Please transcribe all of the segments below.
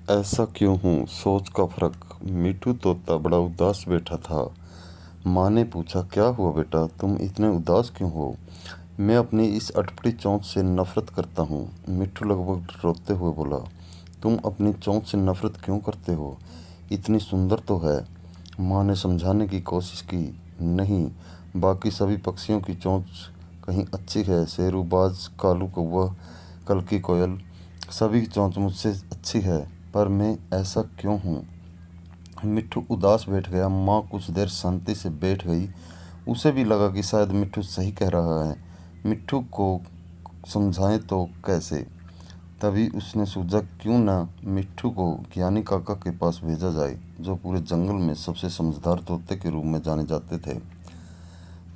ऐसा क्यों हूँ सोच का फर्क। मिठू तोता बड़ा उदास बैठा था। माँ ने पूछा, क्या हुआ बेटा, तुम इतने उदास क्यों हो। मैं अपनी इस अटपटी चोंच से नफरत करता हूँ। मिठू लगभग रोते हुए बोला, तुम अपनी चोंच से नफरत क्यों करते हो, इतनी सुंदर तो है। माँ ने समझाने की कोशिश की, नहीं, बाकी सभी पक्षियों की चोंच कहीं अच्छी है। शेरूबाज, कालू कौवा, कल्की कोयल, सभी की चोंच मुझसे अच्छी है, पर मैं ऐसा क्यों हूँ। मिट्ठू उदास बैठ गया। माँ कुछ देर शांति से बैठ गई। उसे भी लगा कि शायद मिट्ठू सही कह रहा है। मिट्ठू को समझाएं तो कैसे। तभी उसने सोचा, क्यों ना मिट्ठू को ज्ञानी काका के पास भेजा जाए, जो पूरे जंगल में सबसे समझदार तोते के रूप में जाने जाते थे।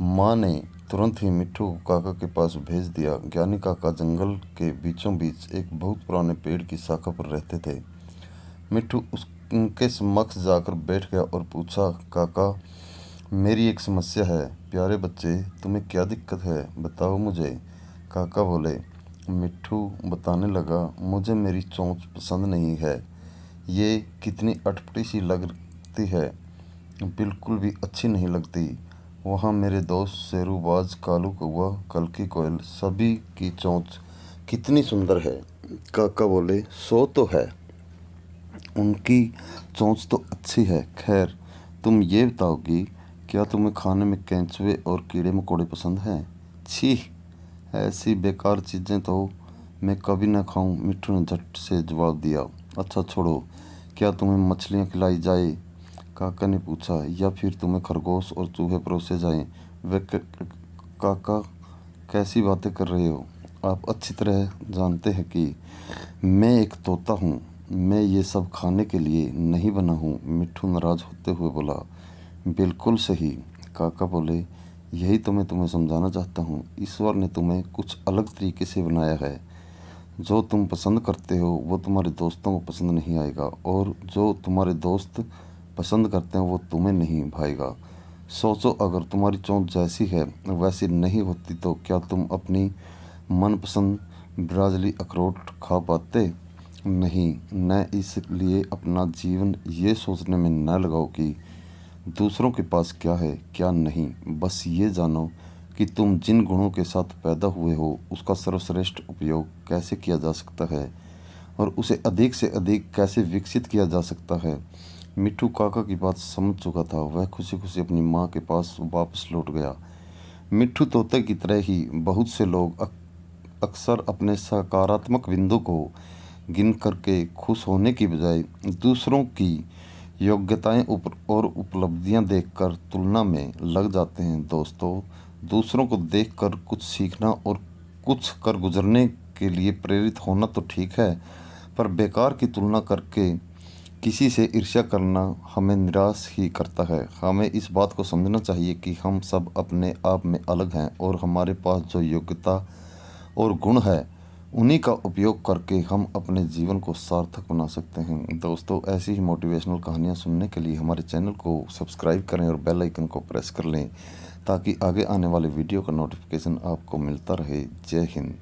माँ ने तुरंत ही मिट्ठू को काका के पास भेज दिया। ज्ञानी काका जंगल के बीचों बीच एक बहुत पुराने पेड़ की शाखा पर रहते थे। मिट्ठू उनके समक्ष जाकर बैठ गया और पूछा, काका, मेरी एक समस्या है। प्यारे बच्चे, तुम्हें क्या दिक्कत है, बताओ मुझे। काका बोले। मिट्ठू बताने लगा, मुझे मेरी चोंच पसंद नहीं है। ये कितनी अटपटी सी लगती है, बिल्कुल भी अच्छी नहीं लगती। वहाँ मेरे दोस्त शेरूबाज, कालू कौवा, कल्की कोयल, सभी की चोंच कितनी सुंदर है। काका बोले, सो तो है, उनकी चोंच तो अच्छी है। खैर, तुम ये बताओ कि क्या तुम्हें खाने में केंचुए और कीड़े मकोड़े पसंद हैं। छी, ऐसी बेकार चीज़ें तो मैं कभी ना खाऊं। मिट्ठू ने झट से जवाब दिया। अच्छा छोड़ो, क्या तुम्हें मछलियाँ खिलाई जाए, काका ने पूछा, या फिर तुम्हें खरगोश और चूहे परोसे जाएं। वे काका, कैसी बातें कर रहे हो। आप अच्छी तरह जानते हैं कि मैं एक तोता हूँ। मैं ये सब खाने के लिए नहीं बना हूँ। मिट्ठू नाराज होते हुए बोला। बिल्कुल सही, काका बोले, यही तो मैं तुम्हें समझाना चाहता हूँ। ईश्वर ने तुम्हें कुछ अलग तरीके से बनाया है। जो तुम पसंद करते हो वो तुम्हारे दोस्तों को पसंद नहीं आएगा, और जो तुम्हारे दोस्त पसंद करते हैं वो तुम्हें नहीं भाएगा। सोचो, अगर तुम्हारी चोंच जैसी है वैसी नहीं होती तो क्या तुम अपनी मनपसंद ब्राज़ीली अखरोट खा पाते। नहीं, न इसलिए अपना जीवन ये सोचने में न लगाओ कि दूसरों के पास क्या है क्या नहीं। बस ये जानो कि तुम जिन गुणों के साथ पैदा हुए हो उसका सर्वश्रेष्ठ उपयोग कैसे किया जा सकता है, और उसे अधिक से अधिक कैसे विकसित किया जा सकता है। मिट्ठू काका की बात समझ चुका था। वह खुशी खुशी अपनी माँ के पास वापस लौट गया। मिट्ठू तोते की तरह ही बहुत से लोग अक्सर अपने सकारात्मक बिंदु को गिन करके खुश होने की बजाय दूसरों की योग्यताएं और उपलब्धियां देखकर तुलना में लग जाते हैं। दोस्तों, दूसरों को देखकर कुछ सीखना और कुछ कर गुजरने के लिए प्रेरित होना तो ठीक है, पर बेकार की तुलना करके किसी से ईर्ष्या करना हमें निराश ही करता है। हमें इस बात को समझना चाहिए कि हम सब अपने आप में अलग हैं, और हमारे पास जो योग्यता और गुण है उन्हीं का उपयोग करके हम अपने जीवन को सार्थक बना सकते हैं। दोस्तों, ऐसी ही मोटिवेशनल कहानियाँ सुनने के लिए हमारे चैनल को सब्सक्राइब करें और बेल आइकन को प्रेस कर लें, ताकि आगे आने वाले वीडियो का नोटिफिकेशन आपको मिलता रहे। जय हिंद।